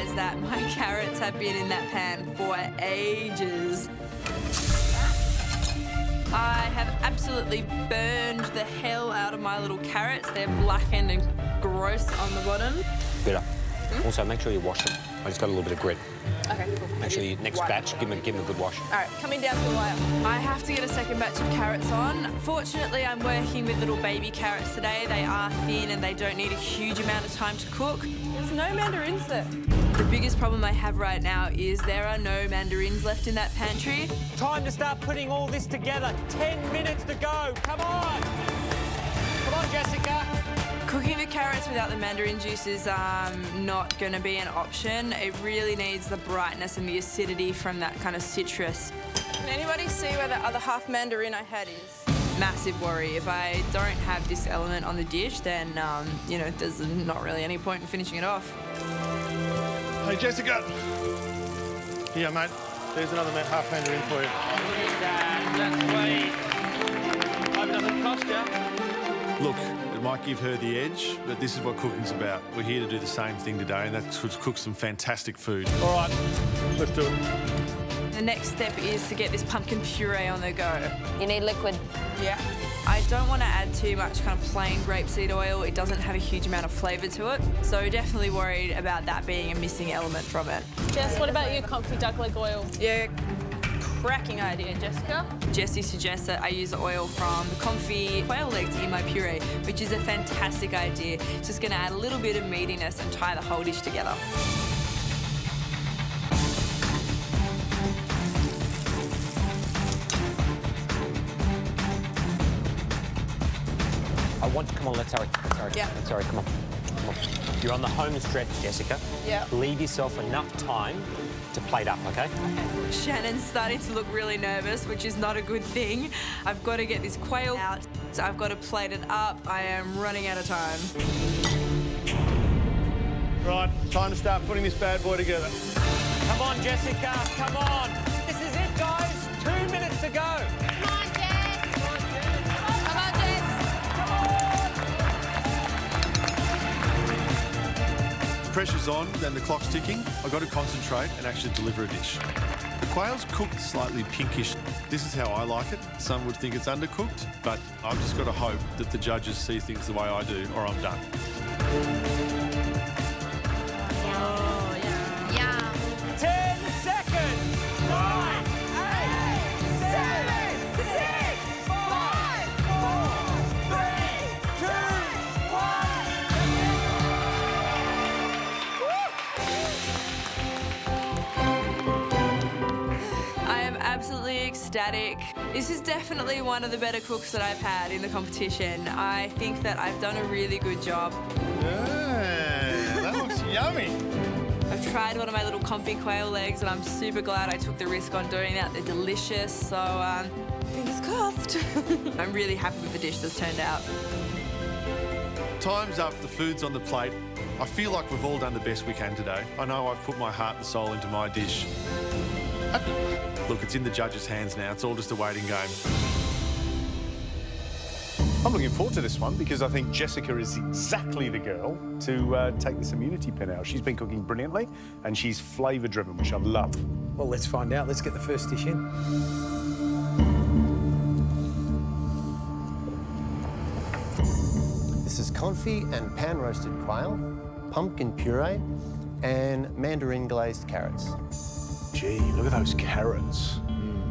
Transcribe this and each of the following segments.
realise that my carrots have been in that pan for ages. I have absolutely burned the hell out of my little carrots. They're blackened and gross on the bottom. Bitter. Also, make sure you wash them. I just got a little bit of grit. Okay, cool. Make sure you next batch, give them a good wash. All right, coming down to the wire. I have to get a second batch of carrots on. Fortunately, I'm working with little baby carrots today. They are thin and they don't need a huge amount of time to cook. There's no mandarins there. The biggest problem I have right now is there are no mandarins left in that pantry. Time to start putting all this together. 10 minutes to go. Come on. Come on, Jessica. Cooking the carrots without the mandarin juice is not going to be an option. It really needs the brightness and the acidity from that kind of citrus. Can anybody see where the other half mandarin I had is? Massive worry. If I don't have this element on the dish, then, you know, there's not really any point in finishing it off. Hey, Jessica. Here, mate. There's another half mandarin for you. That's sweet. Hope it doesn't cost you. Look, it might give her the edge, but this is what cooking's about. We're here to do the same thing today, and that's to cook some fantastic food. All right, let's do it. The next step is to get this pumpkin puree on the go. You need liquid. Yeah. I don't want to add too much kind of plain grapeseed oil. It doesn't have a huge amount of flavour to it. So definitely worried about that being a missing element from it. Jess, what about your comfy duck leg oil? Yeah, cracking idea, Jessica. Jessie suggests that I use the oil from the confit quail legs in my puree, which is a fantastic idea. It's just going to add a little bit of meatiness and tie the whole dish together. Come on, let's hurry. Yeah. Let's hurry, come on. You're on the home stretch, Jessica. Yeah. Leave yourself enough time to plate up, OK? Shannon's starting to look really nervous, which is not a good thing. I've got to get this quail out, so I've got to plate it up. I am running out of time. Right, time to start putting this bad boy together. Come on, Jessica. Come on. This is it, guys. 2 minutes to go. Come on, Jess. Come on, Jess. Pressure's on, then the clock's ticking. I've got to concentrate and actually deliver a dish. The quail's cooked slightly pinkish. This is how I like it. Some would think it's undercooked, but I've just got to hope that the judges see things the way I do, or I'm done. Oh, yeah. Yeah. 10 seconds. 9, 8, 7, 6, 5, 4, 3, 2, 1. I am absolutely ecstatic. This is definitely one of the better cooks that I've had in the competition. I think that I've done a really good job. Yeah, that looks yummy. I've tried one of my little confit quail legs and I'm super glad I took the risk on doing that. They're delicious, so fingers crossed. I'm really happy with the dish that's turned out. Time's up, the food's on the plate. I feel like we've all done the best we can today. I know I've put my heart and soul into my dish. Look, it's in the judges' hands now. It's all just a waiting game. I'm looking forward to this one because I think Jessica is exactly the girl to take this immunity pin out. She's been cooking brilliantly and she's flavour-driven, which I love. Well, let's find out. Let's get the first dish in. This is confit and pan-roasted quail, pumpkin puree, and mandarin glazed carrots. Gee, look at those carrots.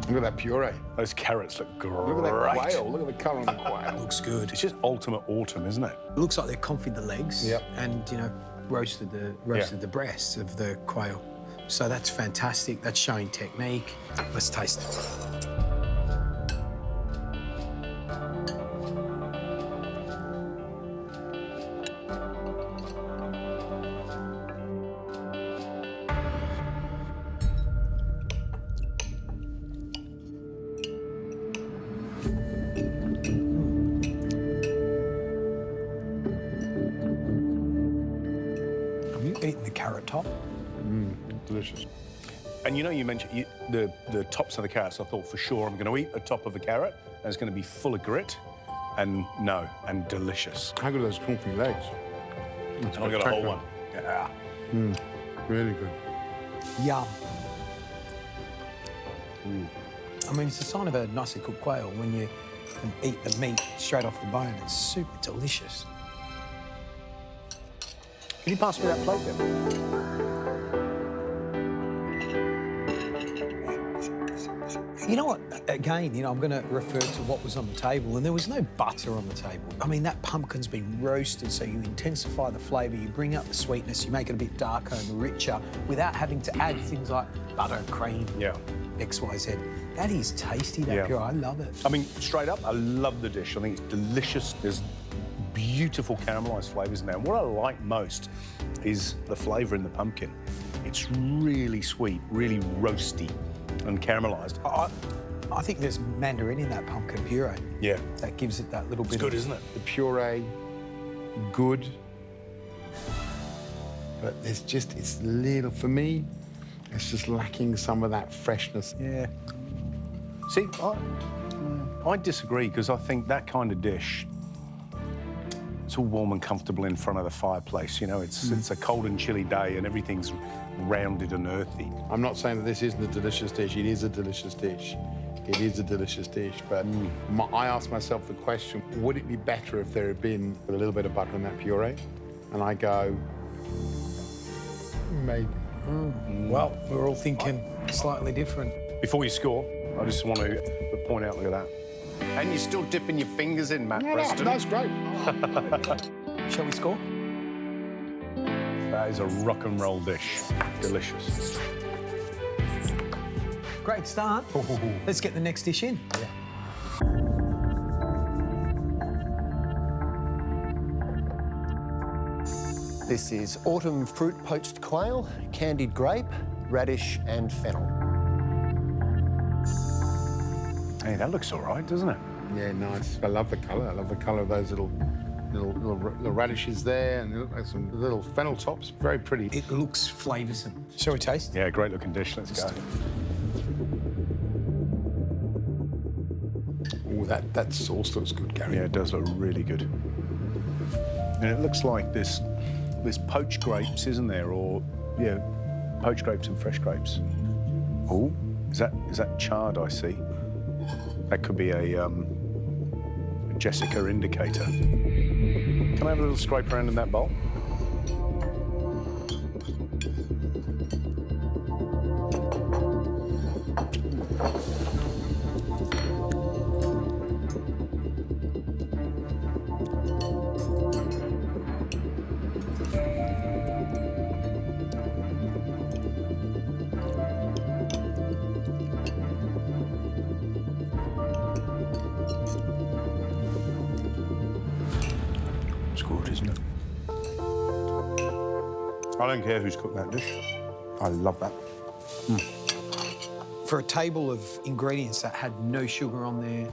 Look at that puree. Those carrots look great. Look at that quail. Look at the colour on the quail. Looks good. It's just ultimate autumn, isn't it? It looks like they're confit the legs. Yep. And, you know, roasted the breasts of the quail. So that's fantastic. That's showing technique. Let's taste it. Eating the carrot top. Delicious. And you know, you mentioned the tops of the carrots. I thought for sure I'm going to eat the top of a carrot and it's going to be full of grit. And no, and delicious. How good are those confit legs? And I got a whole one. Yeah. Really good. Yum. I mean, it's a sign of a nicely cooked quail when you can eat the meat straight off the bone. It's super delicious. Can you pass me that plate then? You know what? Again, I'm going to refer to what was on the table, and there was no butter on the table. I mean, that pumpkin's been roasted, so you intensify the flavour, you bring out the sweetness, you make it a bit darker and richer without having to add things like butter, cream, X, Y, Z. That is tasty, that puree. I love it. I mean, straight up, I love the dish. I think it's delicious. There's beautiful caramelised flavours in there. And what I like most is the flavour in the pumpkin. It's really sweet, really roasty and caramelised. I think there's mandarin in that pumpkin puree. Yeah. That gives it that little bit It's good, of... isn't it? The puree, good. But there's just, it's little, for me, it's just lacking some of that freshness. Yeah. See, I disagree, because I think that kind of dish, it's all warm and comfortable in front of the fireplace. You know, it's a cold and chilly day and everything's rounded and earthy. I'm not saying that this isn't a delicious dish. It is a delicious dish. It is a delicious dish, but I asked myself the question, would it be better if there had been a little bit of butter in that puree? And I go, maybe. Well, we're all thinking slightly different. Before you score, I just want to point out, look at that. And you're still dipping your fingers in, Matt Preston. That's great. Shall we score? That is a rock and roll dish. Delicious. Great start. Let's get the next dish in. This is autumn fruit poached quail, candied grape, radish and fennel. Hey, that looks all right, doesn't it? Yeah, nice. I love the colour. I love the colour of those little radishes there, and they look like some little fennel tops. Very pretty. It looks flavoursome. Shall we taste? Yeah, great looking dish. Let's go. Oh, that sauce looks good, Gary. Yeah, it does look really good. And it looks like there's poached grapes, isn't there? Or, yeah, poached grapes and fresh grapes. Oh, is that chard I see? That could be a Jessica indicator. Can I have a little scrape around in that bowl? It's good, isn't it? I don't care who's cooked that dish. I love that. For a table of ingredients that had no sugar on there,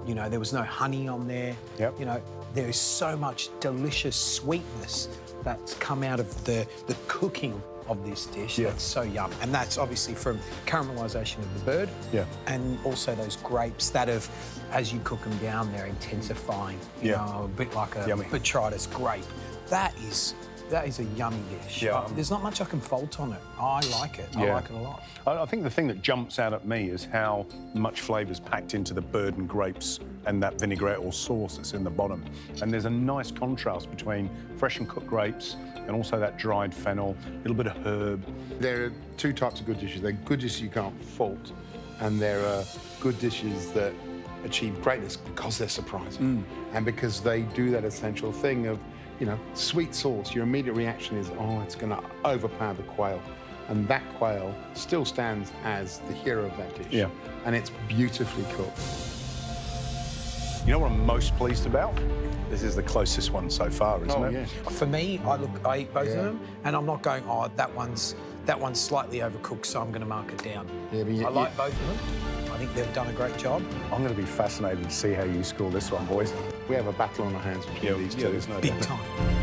you know, there was no honey on there. Yep. You know, there is so much delicious sweetness that's come out of the cooking of this dish. Yeah. That's so yum. And that's obviously from caramelisation of the bird. Yeah. And also those grapes that have, as you cook them down, they're intensifying. You know, a bit like a Yummy. botrytis grape. That is a yummy dish. Yeah. There's not much I can fault on it. I like it. I like it a lot. I think the thing that jumps out at me is how much flavour's packed into the bird and grapes and that vinaigrette or sauce that's in the bottom. And there's a nice contrast between fresh and cooked grapes and also that dried fennel, a little bit of herb. There are two types of good dishes. There are good dishes you can't fault, and there are good dishes that achieve greatness because they're surprising. And because they do that essential thing of, you know, sweet sauce, your immediate reaction is, oh, it's going to overpower the quail. And that quail still stands as the hero of that dish. Yeah. And it's beautifully cooked. You know what I'm most pleased about? This is the closest one so far, isn't it? Yeah. For me, I eat both of them, and I'm not going, oh, that one's slightly overcooked, so I'm going to mark it down. Yeah, but I like both of them. I think they've done a great job. I'm going to be fascinated to see how you score this one, boys. We have a battle on our hands between these two. There's no Big doubt. time.